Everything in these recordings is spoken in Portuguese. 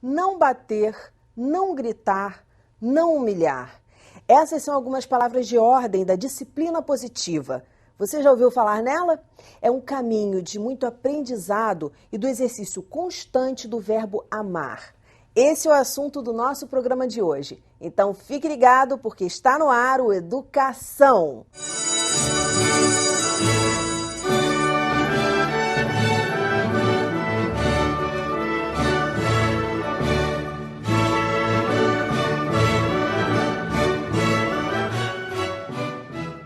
não bater, não gritar, não humilhar. Essas são algumas palavras de ordem da disciplina positiva. Você já ouviu falar nela? É um caminho de muito aprendizado e do exercício constante do verbo amar. Esse é o assunto do nosso programa de hoje. Então fique ligado porque está no ar o Educação.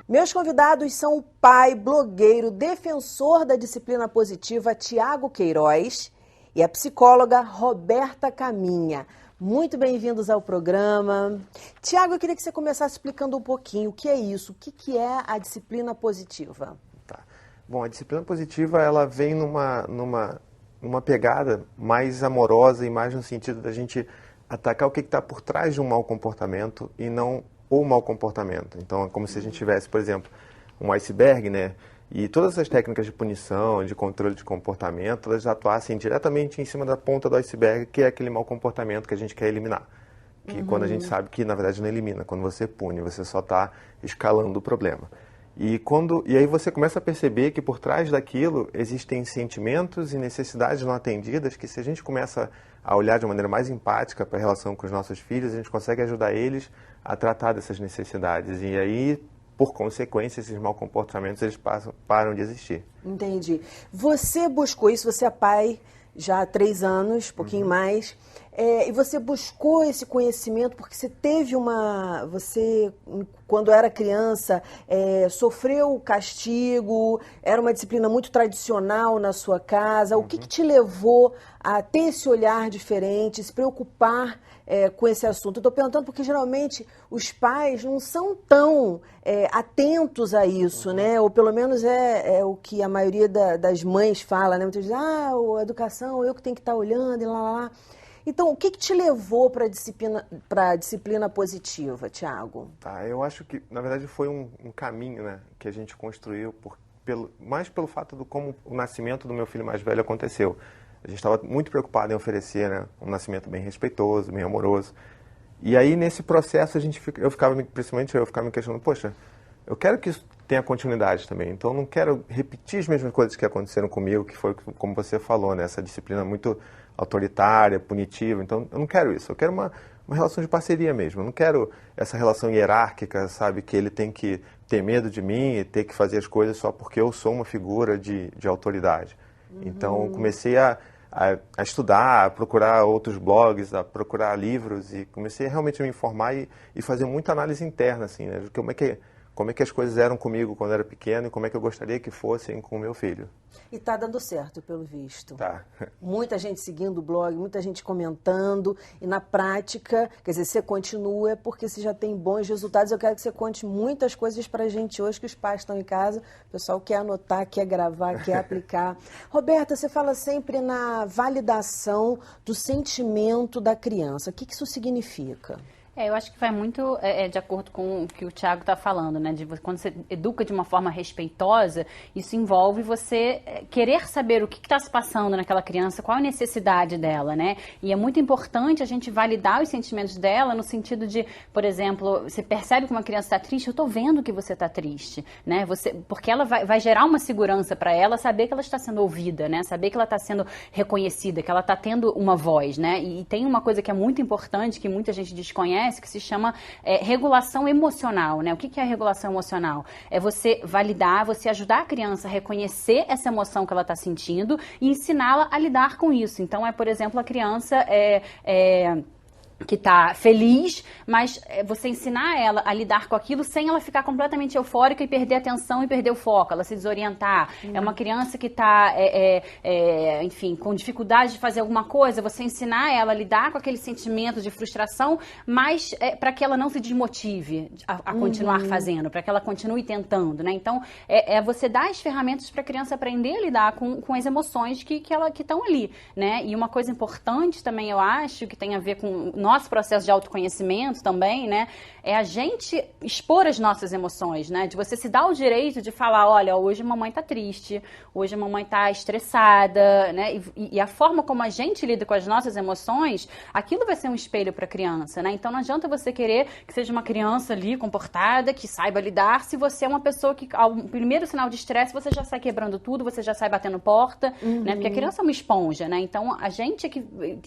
Meus convidados são o pai, blogueiro, defensor da disciplina positiva, Tiago Queiroz, e a psicóloga Roberta Caminha. Muito bem-vindos ao programa. Tiago, eu queria que você começasse explicando um pouquinho o que é isso, o que é a disciplina positiva. Tá. Bom, a disciplina positiva, ela vem numa pegada mais amorosa e mais no sentido da gente atacar o que está por trás de um mau comportamento e não o mau comportamento. Então, é como se a gente tivesse, por exemplo, um iceberg, né? E todas essas técnicas de punição, de controle de comportamento, elas atuassem diretamente em cima da ponta do iceberg, que é aquele mau comportamento que a gente quer eliminar. Que quando a gente sabe que, na verdade, não elimina. Quando você pune, você só está escalando o problema. E aí você começa a perceber que por trás daquilo existem sentimentos e necessidades não atendidas que, se a gente começa a olhar de maneira mais empática para a relação com os nossos filhos, a gente consegue ajudar eles a tratar dessas necessidades. E aí, por consequência, esses maus comportamentos eles param de existir. Entendi. Você buscou isso, você é pai já há 3 anos, pouquinho mais, e você buscou esse conhecimento porque você, quando era criança, sofreu castigo, era uma disciplina muito tradicional na sua casa. O que te levou a ter esse olhar diferente, se preocupar com esse assunto? Eu estou perguntando porque geralmente os pais não são tão atentos a isso, né? Ou pelo menos é o que a maioria das mães fala, né? Muitas vezes, a educação, eu que tenho que estar olhando e lá. Então, o que te levou para a disciplina positiva, Tiago? Tá, eu acho que, na verdade, foi um caminho, né, que a gente construiu, mais pelo fato de como o nascimento do meu filho mais velho aconteceu. A gente estava muito preocupado em oferecer, né, um nascimento bem respeitoso, bem amoroso. E aí, nesse processo, eu ficava me questionando, poxa, eu quero que isso tenha continuidade também. Então, eu não quero repetir as mesmas coisas que aconteceram comigo, que foi, como você falou, né, essa disciplina muito autoritária, punitiva. Então, eu não quero isso. Eu quero uma relação de parceria mesmo. Eu não quero essa relação hierárquica, sabe, que ele tem que ter medo de mim e ter que fazer as coisas só porque eu sou uma figura de autoridade. Então, eu comecei a estudar, a procurar outros blogs, a procurar livros e comecei realmente a me informar e fazer muita análise interna, assim, né? De como é que as coisas eram comigo quando eu era pequeno e como é que eu gostaria que fossem com o meu filho. E está dando certo, pelo visto. Tá. Muita gente seguindo o blog, muita gente comentando. E na prática, quer dizer, você continua porque você já tem bons resultados. Eu quero que você conte muitas coisas para a gente hoje, que os pais estão em casa. O pessoal quer anotar, quer gravar, quer aplicar. Roberta, você fala sempre na validação do sentimento da criança. O que isso significa? Eu acho que vai muito de acordo com o que o Tiago está falando, né? Quando você educa de uma forma respeitosa, isso envolve você querer saber o que está se passando naquela criança, qual a necessidade dela, né? E é muito importante a gente validar os sentimentos dela no sentido de, por exemplo, você percebe que uma criança está triste, eu estou vendo que você está triste, né? Porque ela vai gerar uma segurança para ela saber que ela está sendo ouvida, né? Saber que ela está sendo reconhecida, que ela está tendo uma voz, né? E tem uma coisa que é muito importante, que muita gente desconhece, que se chama regulação emocional, né? O que é a regulação emocional? É você validar, você ajudar a criança a reconhecer essa emoção que ela está sentindo e ensiná-la a lidar com isso. Então, por exemplo, a criança que está feliz, mas você ensinar ela a lidar com aquilo sem ela ficar completamente eufórica e perder a atenção e perder o foco, ela se desorientar. É uma criança que está, enfim, com dificuldade de fazer alguma coisa, você ensinar ela a lidar com aquele sentimento de frustração, mas para que ela não se desmotive a continuar fazendo, para que ela continue tentando, né? Então, você dar as ferramentas para a criança aprender a lidar com as emoções que estão ali, né? E uma coisa importante também, eu acho, que tem a ver com nosso processo de autoconhecimento também, né? É a gente expor as nossas emoções, né? De você se dar o direito de falar, olha, hoje a mamãe tá triste, hoje a mamãe tá estressada, né? E a forma como a gente lida com as nossas emoções, aquilo vai ser um espelho para a criança, né? Então não adianta você querer que seja uma criança ali comportada, que saiba lidar, se você é uma pessoa que ao primeiro sinal de estresse você já sai quebrando tudo, você já sai batendo porta, né? Porque a criança é uma esponja, né? Então a gente é que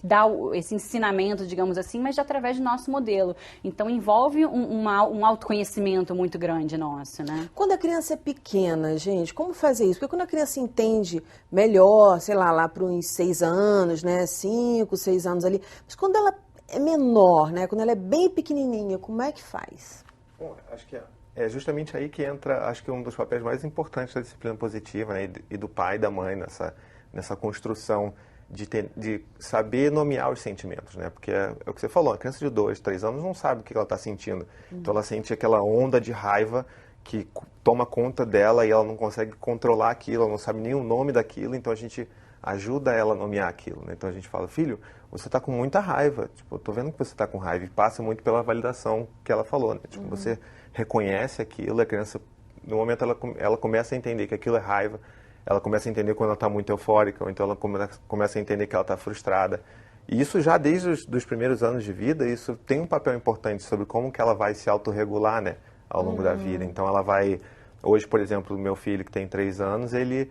dá esse ensinamento, digamos assim, mas através do nosso modelo. Então envolve um autoconhecimento muito grande nosso, né? Quando a criança é pequena, gente, como fazer isso? Porque quando a criança entende melhor, sei lá para uns 6 anos, né? 5, 6 anos ali. Mas quando ela é menor, né? Quando ela é bem pequenininha, como é que faz? Bom, acho que é justamente aí que entra, acho que um dos papéis mais importantes da disciplina positiva, né? E do pai e da mãe nessa construção de saber nomear os sentimentos, né? Porque é o que você falou, a criança de 2, 3 anos não sabe o que ela está sentindo. Então ela sente aquela onda de raiva que toma conta dela e ela não consegue controlar aquilo, ela não sabe nem o nome daquilo, então a gente ajuda ela a nomear aquilo, né? Então a gente fala, filho, você está com muita raiva, tipo, eu tô vendo que você está com raiva, e passa muito pela validação que ela falou, né? Tipo, você reconhece aquilo, a criança, no momento ela começa a entender que aquilo é raiva, ela começa a entender quando ela está muito eufórica, ou então ela começa a entender que ela está frustrada. E isso já desde os primeiros anos de vida, isso tem um papel importante sobre como que ela vai se autorregular, né, ao longo da vida. Então ela vai, hoje, por exemplo, o meu filho que tem 3 anos, ele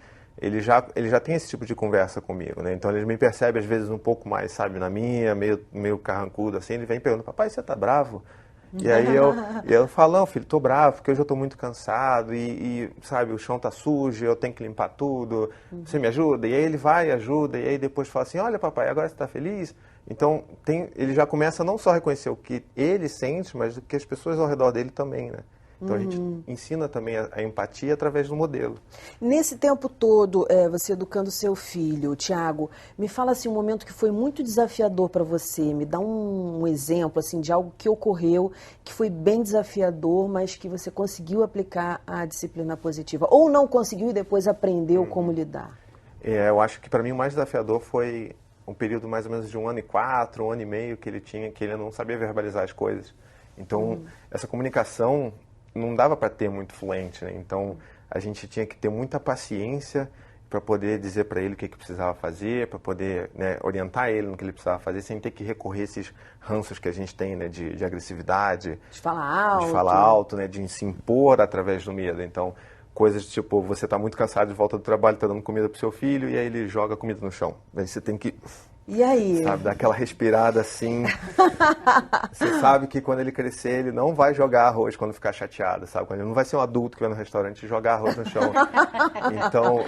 já tem esse tipo de conversa comigo, né? Então ele me percebe às vezes um pouco mais, sabe, na minha, meio carrancudo assim, ele vem perguntando, papai, você tá bravo? E aí eu falo, não, filho, tô bravo, porque hoje eu tô muito cansado e sabe, o chão tá sujo, eu tenho que limpar tudo, você me ajuda? E aí ele vai e ajuda, e aí depois fala assim, olha papai, agora você tá feliz? Então ele já começa a não só reconhecer o que ele sente, mas o que as pessoas ao redor dele também, né? Então a gente ensina também a empatia através do modelo. Nesse tempo todo, você educando seu filho, Tiago, me fala assim um momento que foi muito desafiador para você. Me dá um exemplo assim de algo que ocorreu, que foi bem desafiador, mas que você conseguiu aplicar a disciplina positiva. Ou não conseguiu e depois aprendeu como lidar. Eu acho que para mim o mais desafiador foi um período mais ou menos de 1 ano e 4, 1 ano e meio que ele tinha, que ele não sabia verbalizar as coisas. Então essa comunicação não dava para ter muito fluente, né? Então a gente tinha que ter muita paciência para poder dizer para ele o que precisava fazer, para poder, né, orientar ele no que ele precisava fazer, sem ter que recorrer a esses ranços que a gente tem, né, de agressividade, de falar alto, né, de se impor através do medo. Então coisas tipo, você está muito cansado de volta do trabalho, está dando comida para o seu filho e aí ele joga a comida no chão. Aí você tem que, e aí? Sabe, dar aquela respirada assim. Você sabe que quando ele crescer, ele não vai jogar arroz quando ficar chateado, sabe? Ele não vai ser um adulto que vai no restaurante e jogar arroz no chão. Então,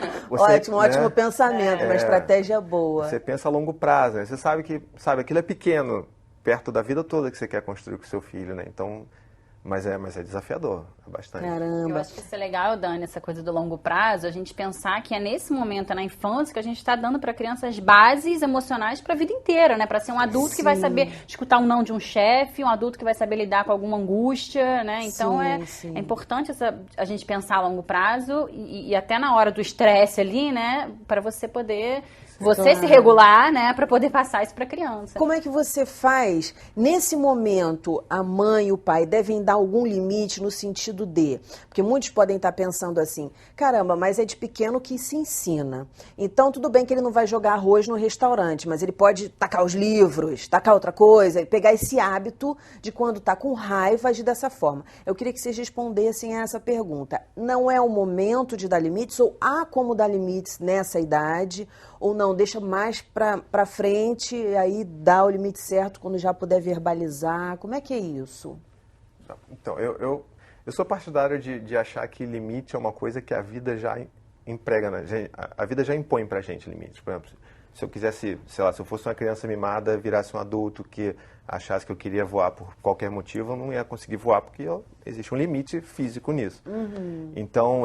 ótimo pensamento, uma estratégia boa. Você pensa a longo prazo, né? Você sabe que, aquilo é pequeno, perto da vida toda que você quer construir com o seu filho, né? Então, mas é desafiador, bastante. Caramba. Eu acho que isso é legal, Dani, essa coisa do longo prazo, a gente pensar que é nesse momento, na infância, que a gente está dando para crianças bases emocionais para a vida inteira, né? Para ser um adulto que vai saber escutar um não de um chefe, um adulto que vai saber lidar com alguma angústia, né? Então é importante a gente pensar a longo prazo e até na hora do estresse ali, né? Para você poder se regular, né, para poder passar isso para a criança. Como é que você faz? Nesse momento, a mãe e o pai devem dar algum limite no sentido de... Porque muitos podem estar pensando assim, caramba, mas é de pequeno que se ensina. Então, tudo bem que ele não vai jogar arroz no restaurante, mas ele pode tacar os livros, tacar outra coisa, e pegar esse hábito de quando está com raiva, agir dessa forma. Eu queria que vocês respondessem a essa pergunta. Não é o momento de dar limites, ou há como dar limites nessa idade, ou não, deixa mais para frente e aí dá o limite certo quando já puder verbalizar? Como é que é isso? Então, eu sou partidário de achar que limite é uma coisa que a vida já emprega, né? A vida já impõe pra gente limites. Por exemplo, se eu quisesse, sei lá, se eu fosse uma criança mimada, virasse um adulto que achasse que eu queria voar por qualquer motivo, eu não ia conseguir voar, porque existe um limite físico nisso. Então,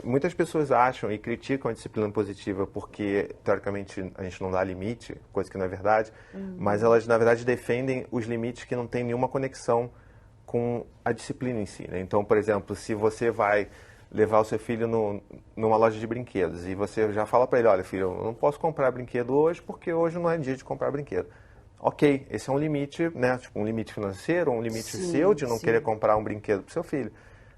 muitas pessoas acham e criticam a disciplina positiva porque, teoricamente, a gente não dá limite, coisa que não é verdade, mas elas, na verdade, defendem os limites que não têm nenhuma conexão com a disciplina em si, né? Então, por exemplo, se você vai levar o seu filho numa loja de brinquedos e você já fala para ele, olha, filho, eu não posso comprar brinquedo hoje porque hoje não é dia de comprar brinquedo. ok, esse é um limite, né? Tipo, um limite financeiro, um limite Sim, seu de não sim. querer comprar um brinquedo pro seu filho.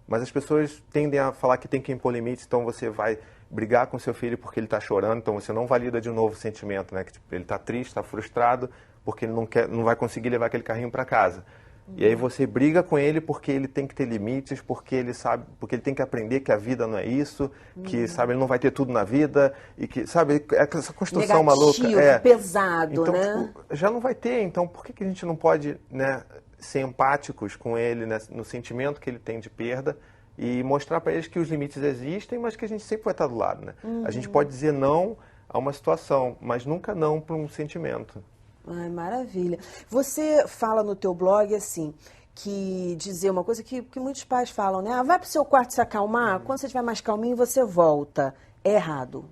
Mas as pessoas tendem a falar que tem que impor limites, então você vai brigar com seu filho porque ele está chorando, então você não valida de novo o sentimento, né? Que tipo, ele está triste, está frustrado, porque ele não vai conseguir levar aquele carrinho para casa. E aí você briga com ele porque ele tem que ter limites, porque ele sabe, porque ele tem que aprender que a vida não é isso, que sabe, ele não vai ter tudo na vida e que, sabe, essa construção Negativo, maluca, pesado, então, né? tipo, já não vai ter, então por que a gente não pode, né, ser empáticos com ele, né, no sentimento que ele tem de perda e mostrar para eles que os limites existem, mas que a gente sempre vai estar do lado, né? A gente pode dizer não a uma situação, mas nunca não para um sentimento. Ai, maravilha. Você fala no teu blog, assim, que dizer uma coisa que muitos pais falam, né? Ah, vai pro seu quarto se acalmar, quando você estiver mais calminho, você volta. É errado.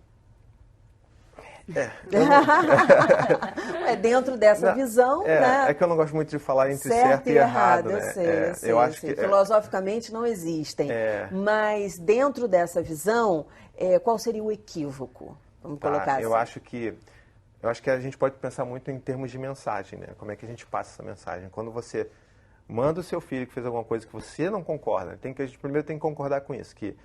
É dentro dessa visão, né? É que eu não gosto muito de falar entre certo e errado, né? eu sei, eu acho que filosoficamente não existem. Mas dentro dessa visão, qual seria o equívoco? Vamos colocar assim. Eu acho que a gente pode pensar muito em termos de mensagem, né? Como é que a gente passa essa mensagem? Quando você manda o seu filho que fez alguma coisa que você não concorda, a gente primeiro tem que concordar com isso, que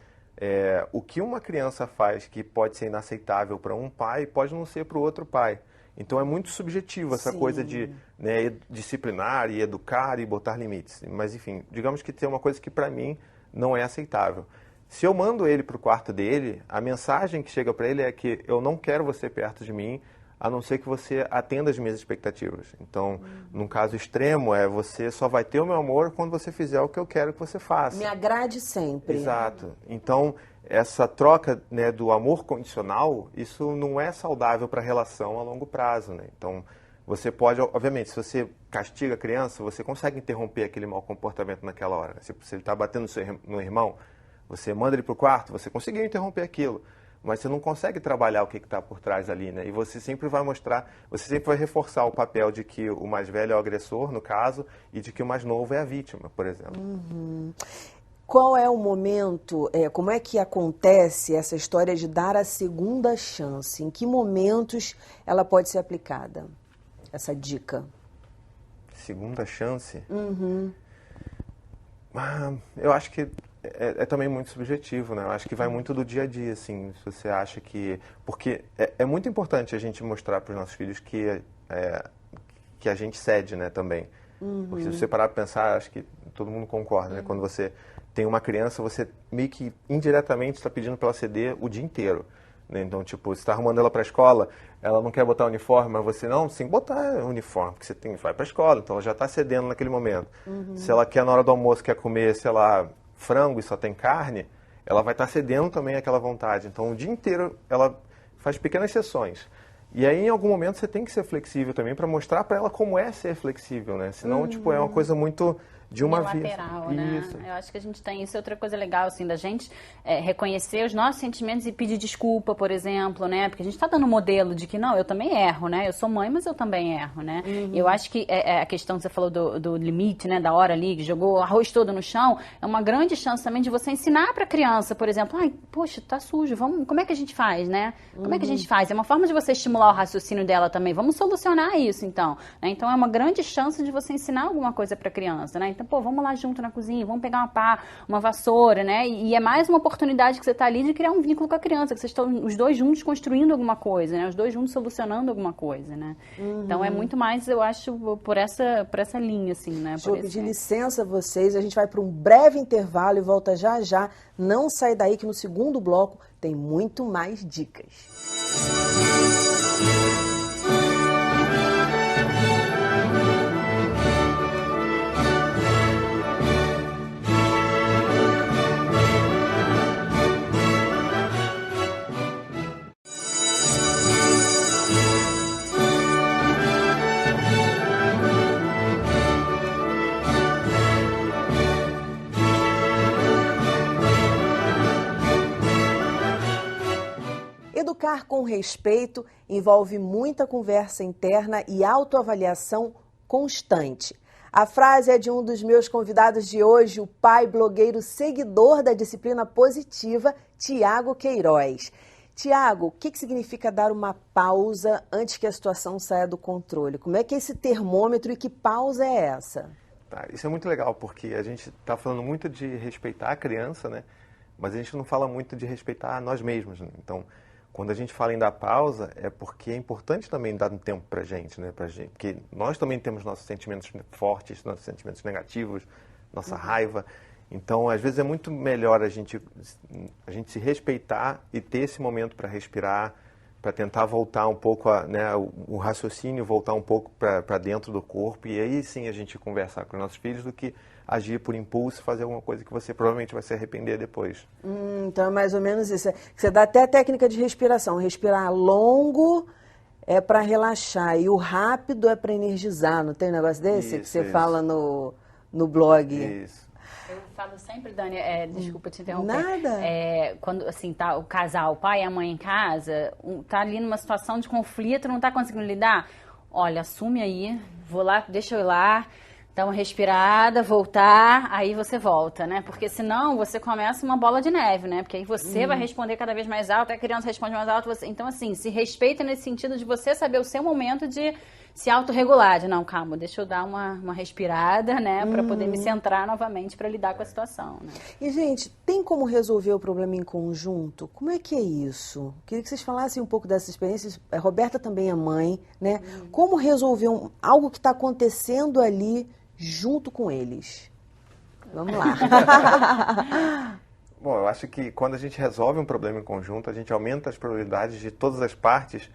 o que uma criança faz que pode ser inaceitável para um pai, pode não ser para o outro pai. Então é muito subjetivo essa coisa de, né, disciplinar e educar e botar limites. Mas enfim, digamos que tem uma coisa que para mim não é aceitável. Se eu mando ele para o quarto dele, a mensagem que chega para ele é que eu não quero você perto de mim, a não ser que você atenda as minhas expectativas. Então, num caso extremo, você só vai ter o meu amor quando você fizer o que eu quero que você faça. Me agrade sempre. Exato. Então, essa troca, né, do amor condicional, isso não é saudável para a relação a longo prazo, né? Então, você pode, obviamente, se você castiga a criança, você consegue interromper aquele mau comportamento naquela hora. Se ele está batendo no irmão, você manda ele para o quarto, você conseguiu interromper aquilo. Mas você não consegue trabalhar o que está por trás ali, né? E você sempre vai você sempre vai reforçar o papel de que o mais velho é o agressor, no caso, e de que o mais novo é a vítima, por exemplo. Qual é o momento, como é que acontece essa história de dar a segunda chance? Em que momentos ela pode ser aplicada, essa dica? Segunda chance? Eu acho que é também muito subjetivo, né? Eu acho que vai muito do dia a dia, assim, se você acha que... Porque é muito importante a gente mostrar para os nossos filhos que a gente cede, né, também. Porque se você parar para pensar, acho que todo mundo concorda, né? Quando você tem uma criança, você meio que indiretamente está pedindo para ela ceder o dia inteiro. Né? Então, tipo, você está arrumando ela para a escola, ela não quer botar uniforme, mas você não, sem botar uniforme, porque você vai para a escola, então ela já está cedendo naquele momento. Se ela quer, na hora do almoço, quer comer, sei lá, frango e só tem carne, ela vai estar cedendo também àquela vontade. Então, o dia inteiro ela faz pequenas sessões. E aí, em algum momento, você tem que ser flexível também para mostrar para ela como é ser flexível, né? Senão, tipo, é uma coisa muito de uma vez. Lateral, né? Isso. Eu acho que a gente tem isso. Outra coisa legal, assim, da gente reconhecer os nossos sentimentos e pedir desculpa, por exemplo, né? Porque a gente está dando modelo de que, não, eu também erro, né? Eu sou mãe, mas eu também erro, né? Eu acho que a questão que você falou do limite, né? Da hora ali, que jogou arroz todo no chão, é uma grande chance também de você ensinar para a criança, por exemplo, ai, poxa, tá sujo, como é que a gente faz, né? Como é que a gente faz? É uma forma de você estimular o raciocínio dela também. Vamos solucionar isso, então. Né? Então, é uma grande chance de você ensinar alguma coisa para a criança, né? Então, pô, vamos lá junto na cozinha, vamos pegar uma pá, uma vassoura, né? E é mais uma oportunidade que você está ali de criar um vínculo com a criança, que vocês estão os dois juntos construindo alguma coisa, né? Os dois juntos solucionando alguma coisa, né? Então, é muito mais, eu acho, por essa linha, assim, né? Deixa eu pedir licença a vocês, a gente vai para um breve intervalo e volta já já. Não sai daí que no segundo bloco tem muito mais dicas. Educar com respeito envolve muita conversa interna e autoavaliação constante. A frase é de um dos meus convidados de hoje, o pai blogueiro seguidor da disciplina positiva, Tiago Queiroz. Tiago, o que significa dar uma pausa antes que a situação saia do controle? Como é que é esse termômetro e que pausa é essa? Tá, isso é muito legal, porque a gente está falando muito de respeitar a criança, né? Mas a gente não fala muito de respeitar nós mesmos, né? Então, quando a gente fala em dar pausa, é porque é importante também dar um tempo pra gente, né? Porque nós também temos nossos sentimentos fortes, nossos sentimentos negativos, nossa raiva. Então, às vezes é muito melhor a gente se respeitar e ter esse momento para respirar, para tentar voltar um pouco, o raciocínio, voltar um pouco para dentro do corpo, e aí sim a gente conversar com os nossos filhos, do que agir por impulso, fazer alguma coisa que você provavelmente vai se arrepender depois. Então é mais ou menos isso. Você dá até a técnica de respiração. Respirar longo é para relaxar e o rápido é para energizar. Não tem um negócio desse que você fala no blog? Isso. Eu falo sempre, Dani, desculpa te interromper. Nada. Quando assim, tá o casal, o pai e a mãe em casa, tá ali numa situação de conflito, não tá conseguindo lidar, olha, assume aí, vou lá, deixa eu ir lá, dar uma respirada, voltar, aí você volta, né? Porque senão você começa uma bola de neve, né? Porque aí você vai responder cada vez mais alto, a criança responde mais alto, então assim, se respeita nesse sentido de você saber o seu momento de se autorregular, de não, calma, deixa eu dar uma respirada, né, para poder me centrar novamente para lidar com a situação, né? E, gente, tem como resolver o problema em conjunto? Como é que é isso? Queria que vocês falassem um pouco dessa experiência. A Roberta também é mãe, né? Como resolver algo que está acontecendo ali junto com eles? Vamos lá. Bom, eu acho que quando a gente resolve um problema em conjunto, a gente aumenta as probabilidades de todas as partes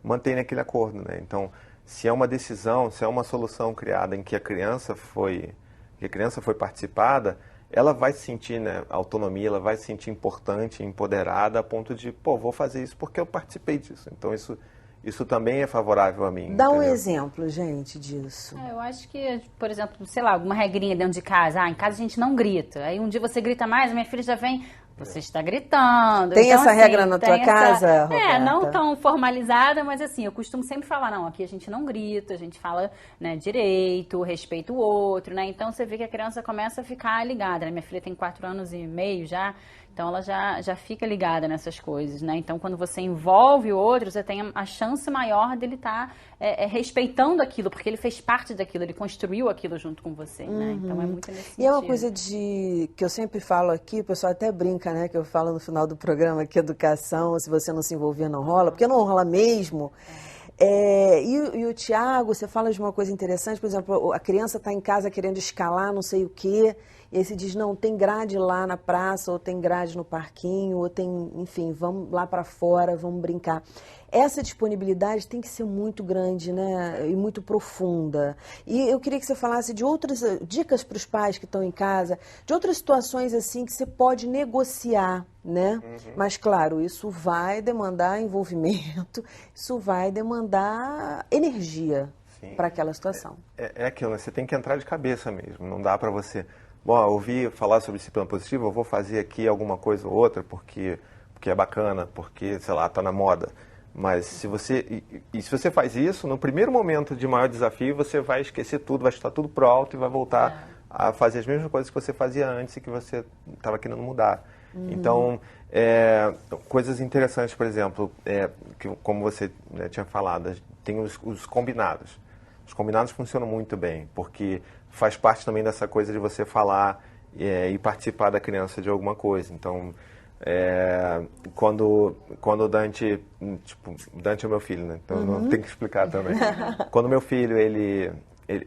manterem aquele acordo, né? Então, se é uma decisão, se é uma solução criada em que a criança foi participada, ela vai se sentir, né, autonomia, ela vai se sentir importante, empoderada, a ponto de, vou fazer isso porque eu participei disso. Então, isso também é favorável a mim. Dá um entendeu? exemplo, gente, disso. Eu acho que, por exemplo, sei lá, alguma regrinha dentro de casa. Em casa a gente não grita. Aí um dia você grita mais, a minha filha já vem... Você está gritando. Tem então, essa assim, regra na tua casa, Roberta? não tão formalizada, mas assim, eu costumo sempre falar, não, aqui a gente não grita, a gente fala, né, direito, respeita o outro, né? Então você vê que a criança começa a ficar ligada, né? Minha filha tem 4 anos e meio já, então ela já fica ligada nessas coisas, né? Então quando você envolve o outro, você tem a chance maior dele estar respeitando aquilo, porque ele fez parte daquilo, ele construiu aquilo junto com você, né? Então é muito nesse sentido. E é uma coisa que eu sempre falo aqui, o pessoal até brinca, né? Que eu falo no final do programa que educação, se você não se envolver, não rola, porque não rola mesmo. E o Tiago, você fala de uma coisa interessante, por exemplo, a criança está em casa querendo escalar não sei o quê, e aí você diz, não, tem grade lá na praça, ou tem grade no parquinho, ou tem, enfim, vamos lá para fora, vamos brincar. Essa disponibilidade tem que ser muito grande, né, e muito profunda. E eu queria que você falasse de outras dicas para os pais que estão em casa, de outras situações assim que você pode negociar, né? Mas, claro, isso vai demandar envolvimento, isso vai demandar energia para aquela situação. É aquilo, né? Você tem que entrar de cabeça mesmo, não dá para você... Bom, eu ouvi falar sobre disciplina positiva, eu vou fazer aqui alguma coisa ou outra porque é bacana, porque, sei lá, está na moda. Mas se você se faz isso, no primeiro momento de maior desafio, você vai esquecer tudo, vai estar tudo pro alto e vai voltar a fazer as mesmas coisas que você fazia antes e que você estava querendo mudar. Então, coisas interessantes, por exemplo, que, como você, né, tinha falado, tem os combinados. Os combinados funcionam muito bem, porque faz parte também dessa coisa de você falar e participar da criança de alguma coisa. Então, quando o Dante, Dante é meu filho, né? Então não tem que explicar também. Quando meu filho,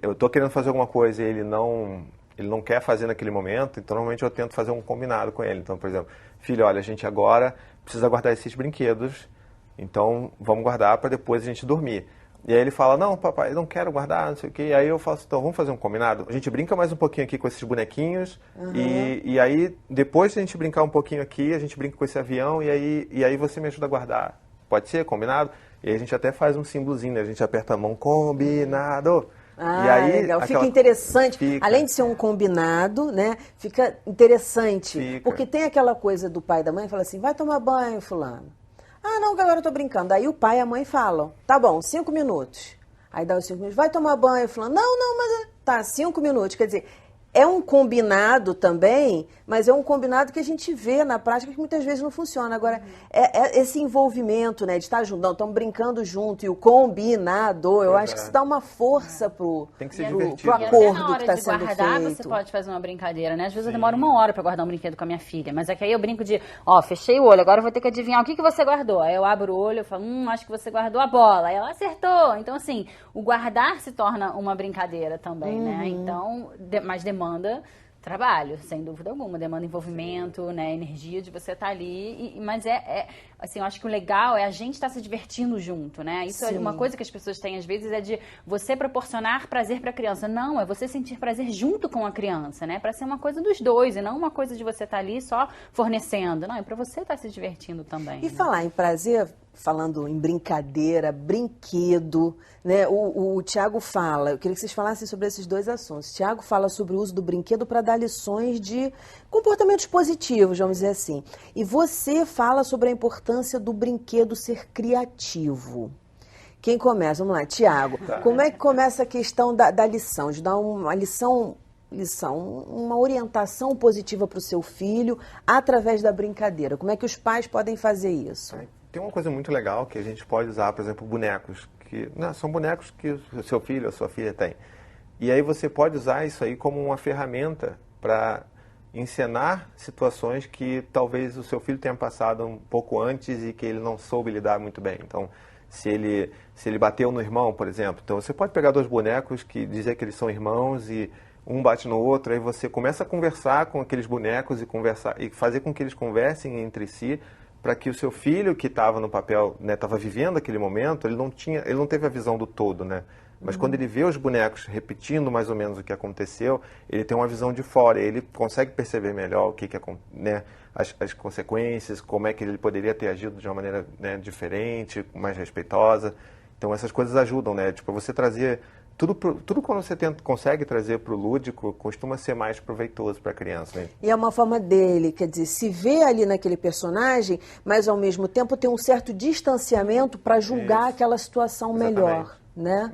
eu estou querendo fazer alguma coisa e ele não quer fazer naquele momento, então normalmente eu tento fazer um combinado com ele. Então, por exemplo, filho, olha, a gente agora precisa guardar esses brinquedos, então vamos guardar para depois a gente dormir. E aí ele fala, não, papai, eu não quero guardar, não sei o quê. E aí eu falo assim, então vamos fazer um combinado? A gente brinca mais um pouquinho aqui com esses bonequinhos, e aí depois de a gente brincar um pouquinho aqui, a gente brinca com esse avião, e aí você me ajuda a guardar. Pode ser? Combinado? E aí a gente até faz um símbolozinho, né? A gente aperta a mão, combinado. Ah, e aí, legal. Fica interessante. Fica. Além de ser um combinado, né? Fica interessante. Fica. Porque tem aquela coisa do pai e da mãe que fala assim, vai tomar banho, fulano. Ah, não, que agora eu tô brincando. Aí o pai e a mãe falam, tá bom, 5 minutos. Aí dá os 5 minutos, vai tomar banho, fulano. Não, mas tá, 5 minutos. Quer dizer, É um combinado também, mas é um combinado que a gente vê na prática que muitas vezes não funciona. Agora, esse envolvimento, né, de estar junto, estamos brincando junto, e o combinado, eu acho que isso dá uma força pro acordo que está sendo feito. Você pode fazer uma brincadeira, né? Às vezes eu demoro 1 hora para guardar um brinquedo com a minha filha, mas é que aí eu brinco de, fechei o olho, agora eu vou ter que adivinhar o que você guardou. Aí eu abro o olho, eu falo, acho que você guardou a bola. Aí ela acertou. Então, assim, o guardar se torna uma brincadeira também, né? Então, mas demanda trabalho, sem dúvida alguma, demanda envolvimento, né, energia de você estar ali, mas assim, eu acho que o legal é a gente estar se divertindo junto, né, isso é uma coisa que as pessoas têm às vezes, é de você proporcionar prazer para a criança, não, é você sentir prazer junto com a criança, né, para ser uma coisa dos dois, e não uma coisa de você estar ali só fornecendo, não, é para você estar se divertindo também. E falar em prazer, falando em brincadeira, brinquedo, né? O Tiago fala, eu queria que vocês falassem sobre esses 2 assuntos. O Tiago fala sobre o uso do brinquedo para dar lições de comportamentos positivos, vamos dizer assim. E você fala sobre a importância do brinquedo ser criativo. Quem começa? Vamos lá, Tiago. Como é que começa a questão da lição? De dar uma lição, uma orientação positiva para o seu filho através da brincadeira. Como é que os pais podem fazer isso? Tem uma coisa muito legal que a gente pode usar, por exemplo, bonecos. São bonecos que o seu filho ou a sua filha tem. E aí você pode usar isso aí como uma ferramenta para encenar situações que talvez o seu filho tenha passado um pouco antes e que ele não soube lidar muito bem. Então, se ele bateu no irmão, por exemplo, então você pode pegar 2 bonecos que dizer que eles são irmãos e um bate no outro, aí você começa a conversar com aqueles bonecos e fazer com que eles conversem entre si, para que o seu filho que estava no papel, né, estava vivendo aquele momento, ele não teve a visão do todo, né? Mas quando ele vê os bonecos repetindo mais ou menos o que aconteceu, ele tem uma visão de fora, ele consegue perceber melhor o que né, as consequências, como é que ele poderia ter agido de uma maneira, né, diferente, mais respeitosa. Então essas coisas ajudam, né? Tipo, você trazer tudo quando você consegue trazer para o lúdico, costuma ser mais proveitoso para a criança. Né? E é uma forma dele, quer dizer, se vê ali naquele personagem, mas ao mesmo tempo tem um certo distanciamento para julgar aquela situação melhor, né?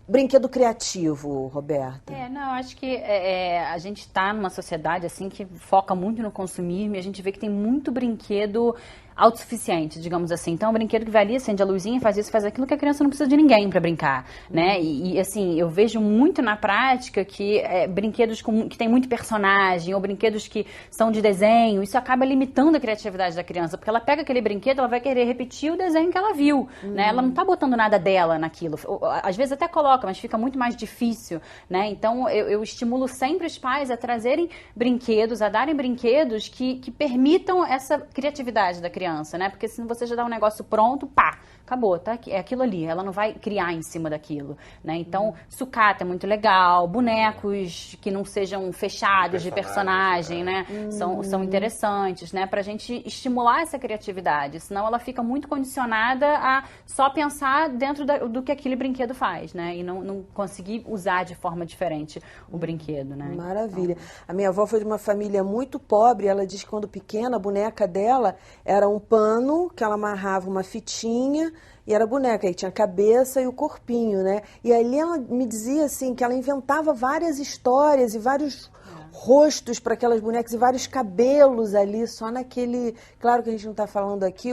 Brinquedo criativo, Roberta. Não, acho que a gente está numa sociedade assim que foca muito no consumismo e a gente vê que tem muito brinquedo autossuficiente, digamos assim. Então, é um brinquedo que vai ali, acende a luzinha, faz isso, faz aquilo, que a criança não precisa de ninguém para brincar, né? E, assim, eu vejo muito na prática que brinquedos que tem muito personagem ou brinquedos que são de desenho, isso acaba limitando a criatividade da criança, porque ela pega aquele brinquedo, ela vai querer repetir o desenho que ela viu, né? Ela não tá botando nada dela naquilo. Às vezes até coloca, mas fica muito mais difícil, né? Então, eu estimulo sempre os pais a trazerem brinquedos, a darem brinquedos que permitam essa criatividade da criança, né? Porque se você já dá um negócio pronto, pá, acabou, tá? É aquilo ali, ela não vai criar em cima daquilo, né? Então, sucata é muito legal, bonecos que não sejam fechados de personagem, né? São interessantes, né? Pra gente estimular essa criatividade, senão ela fica muito condicionada a só pensar dentro do que aquele brinquedo faz, né? E não conseguir usar de forma diferente o brinquedo, né? Maravilha. Então, a minha avó foi de uma família muito pobre, ela diz que quando pequena, a boneca dela era um pano que ela amarrava uma fitinha e era boneca, aí tinha a cabeça e o corpinho, né? E ali ela me dizia assim que ela inventava várias histórias e vários rostos para aquelas bonecas e vários cabelos ali, só naquele... Claro que a gente não está falando aqui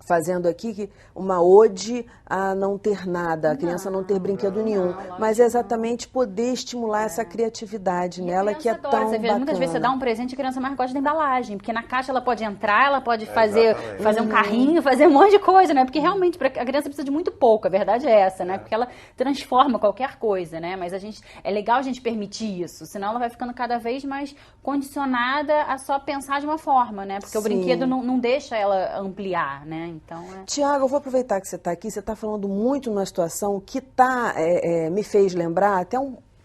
fazendo aqui uma ode a não ter nada, a criança não ter brinquedo nenhum, mas é exatamente poder estimular essa criatividade nela, que é tão bacana. Muitas vezes você dá um presente e a criança mais gosta da embalagem, porque na caixa ela pode entrar, ela pode fazer um carrinho, fazer um monte de coisa, né? Porque realmente a criança precisa de muito pouco, a verdade é essa, né? Porque ela transforma qualquer coisa, né? Mas é legal a gente permitir isso, senão ela vai ficando cada vez mais condicionada a só pensar de uma forma, né? Porque o brinquedo não deixa ela ampliar, né? Então, Tiago, eu vou aproveitar que você está aqui, você está falando muito numa situação que me fez lembrar,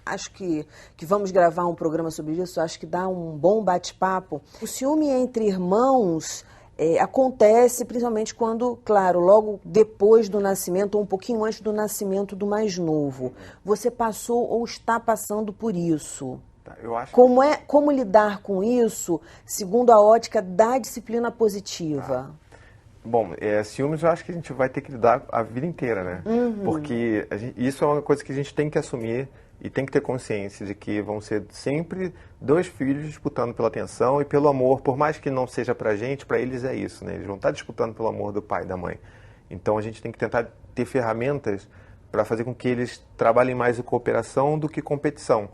acho que vamos gravar um programa sobre isso, acho que dá um bom bate-papo. O ciúme entre irmãos acontece principalmente quando, claro, logo depois do nascimento ou um pouquinho antes do nascimento do mais novo. Você passou ou está passando por isso? Eu acho Como lidar com isso segundo a ótica da disciplina positiva? Bom, ciúmes eu acho que a gente vai ter que lidar a vida inteira, né? Porque isso é uma coisa que a gente tem que assumir e tem que ter consciência de que vão ser sempre dois filhos disputando pela atenção e pelo amor, por mais que não seja pra gente, pra eles é isso, né? Eles vão estar disputando pelo amor do pai e da mãe. Então a gente tem que tentar ter ferramentas para fazer com que eles trabalhem mais em cooperação do que competição.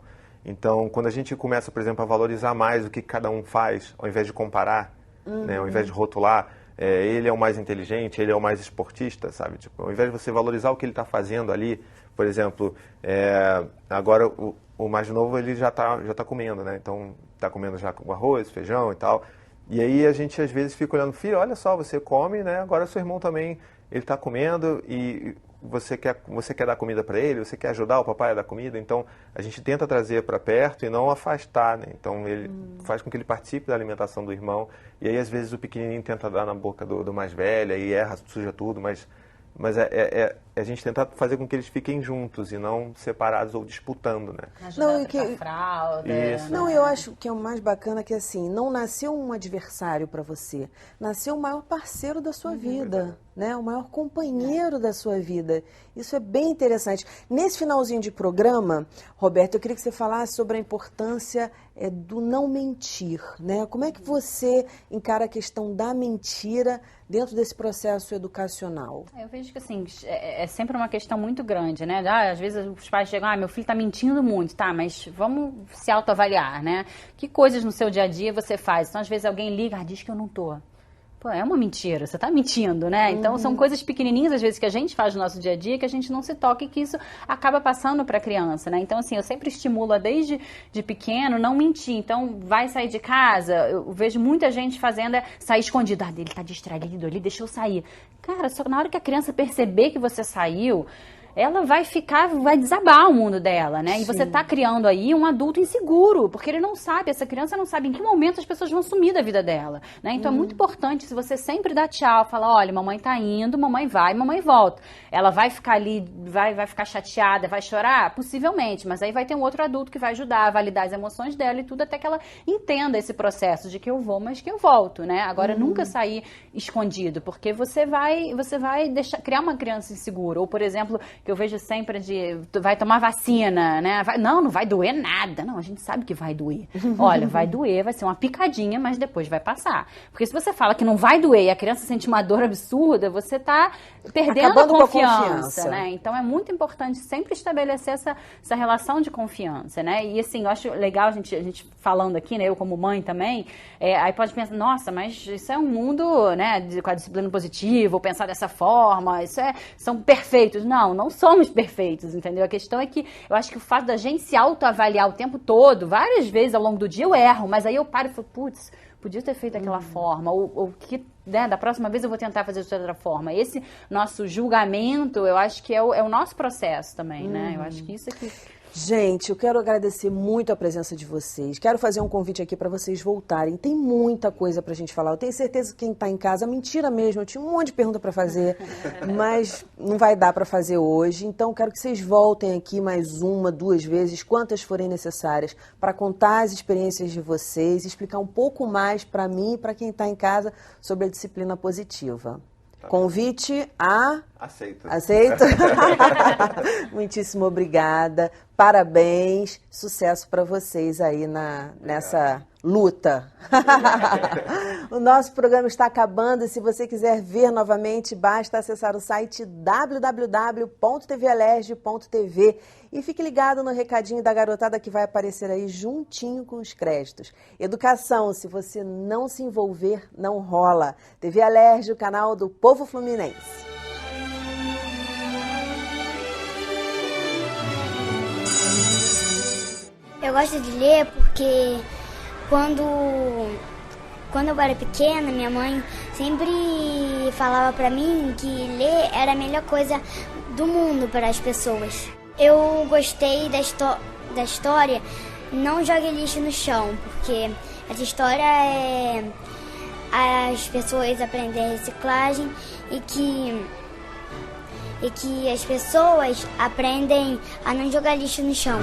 Então, quando a gente começa, por exemplo, a valorizar mais o que cada um faz, ao invés de comparar, né? Ao invés de rotular, ele é o mais inteligente, ele é o mais esportista, sabe? Tipo, ao invés de você valorizar o que ele está fazendo ali, por exemplo, agora o mais novo ele já tá comendo, né? Então, está comendo já com arroz, feijão e tal. E aí a gente às vezes fica olhando, filho, olha só, você come, né? Agora seu irmão também, ele está comendo e você quer dar comida para ele, você quer ajudar o papai a dar comida, então a gente tenta trazer para perto e não afastar, né? Então ele faz com que ele participe da alimentação do irmão, e aí às vezes o pequenininho tenta dar na boca do mais velho, e erra, suja tudo, mas a gente tentar fazer com que eles fiquem juntos e não separados ou disputando, né? Ajudar a trocar fralda. Isso. Não, eu acho que é o mais bacana que assim, não nasceu um adversário para você, nasceu o maior parceiro da sua vida, né? O maior companheiro da sua vida. Isso é bem interessante. Nesse finalzinho de programa, Roberto, eu queria que você falasse sobre a importância do não mentir, né? Como é que você encara a questão da mentira dentro desse processo educacional? Eu vejo que assim, é sempre uma questão muito grande, né? Às vezes os pais chegam, meu filho está mentindo muito, tá, mas vamos se autoavaliar, né? Que coisas no seu dia a dia você faz? Então, às vezes alguém liga, diz que eu não tô. Pô, é uma mentira, você está mentindo, né? Então, são coisas pequenininhas, às vezes, que a gente faz no nosso dia a dia, que a gente não se toca e que isso acaba passando para a criança, né? Então, assim, eu sempre estimulo desde de pequeno não mentir. Então, vai sair de casa, eu vejo muita gente fazendo sair escondido. Ele está distraído ali, deixa eu sair. Cara, só que na hora que a criança perceber que você saiu, ela vai desabar o mundo dela, né? Sim. E você tá criando aí um adulto inseguro, porque ele não sabe, essa criança não sabe em que momento as pessoas vão sumir da vida dela, né? Então é muito importante, se você sempre dá tchau, fala, olha, mamãe tá indo, mamãe vai, mamãe volta. Ela vai ficar ali, vai ficar chateada, vai chorar? Possivelmente, mas aí vai ter um outro adulto que vai ajudar a validar as emoções dela e tudo, até que ela entenda esse processo de que eu vou, mas que eu volto, né? Agora, nunca sair escondido, porque você vai criar uma criança insegura. Ou, por exemplo, que eu vejo sempre vai tomar vacina, né? Não vai doer nada. Não, a gente sabe que vai doer. Olha, vai doer, vai ser uma picadinha, mas depois vai passar. Porque se você fala que não vai doer e a criança sente uma dor absurda, você tá perdendo acabando a confiança, com a confiança, né? Então é muito importante sempre estabelecer essa relação de confiança, né? E assim, eu acho legal a gente falando aqui, né? Eu como mãe também, aí pode pensar, nossa, mas isso é um mundo, né? Com a disciplina positiva, ou pensar dessa forma, são perfeitos. Não somos perfeitos, entendeu? A questão é que eu acho que o fato da gente se autoavaliar o tempo todo, várias vezes ao longo do dia eu erro, mas aí eu paro e falo, putz, podia ter feito daquela forma, ou que, né, da próxima vez eu vou tentar fazer de outra forma. Esse nosso julgamento, eu acho que é o nosso processo também, né? Eu acho que isso é que... Gente, eu quero agradecer muito a presença de vocês. Quero fazer um convite aqui para vocês voltarem. Tem muita coisa para a gente falar. Eu tenho certeza que quem está em casa, mentira mesmo, eu tinha um monte de pergunta para fazer, mas não vai dar para fazer hoje. Então, quero que vocês voltem aqui mais uma, 2 vezes, quantas forem necessárias, para contar as experiências de vocês, explicar um pouco mais para mim e para quem está em casa sobre a disciplina positiva. Convite a... Aceito. Aceito? Muitíssimo obrigada. Parabéns. Sucesso para vocês aí nessa luta. O nosso programa está acabando. Se você quiser ver novamente, basta acessar o site www.tvalerj.tv e fique ligado no recadinho da garotada que vai aparecer aí juntinho com os créditos. Educação, se você não se envolver, não rola. TV Alerj, o canal do povo fluminense. Eu gosto de ler porque quando eu era pequena, minha mãe sempre falava pra mim que ler era a melhor coisa do mundo para as pessoas. Eu gostei da história Não Jogue Lixo no Chão, porque essa história é as pessoas aprenderem reciclagem e que as pessoas aprendem a não jogar lixo no chão.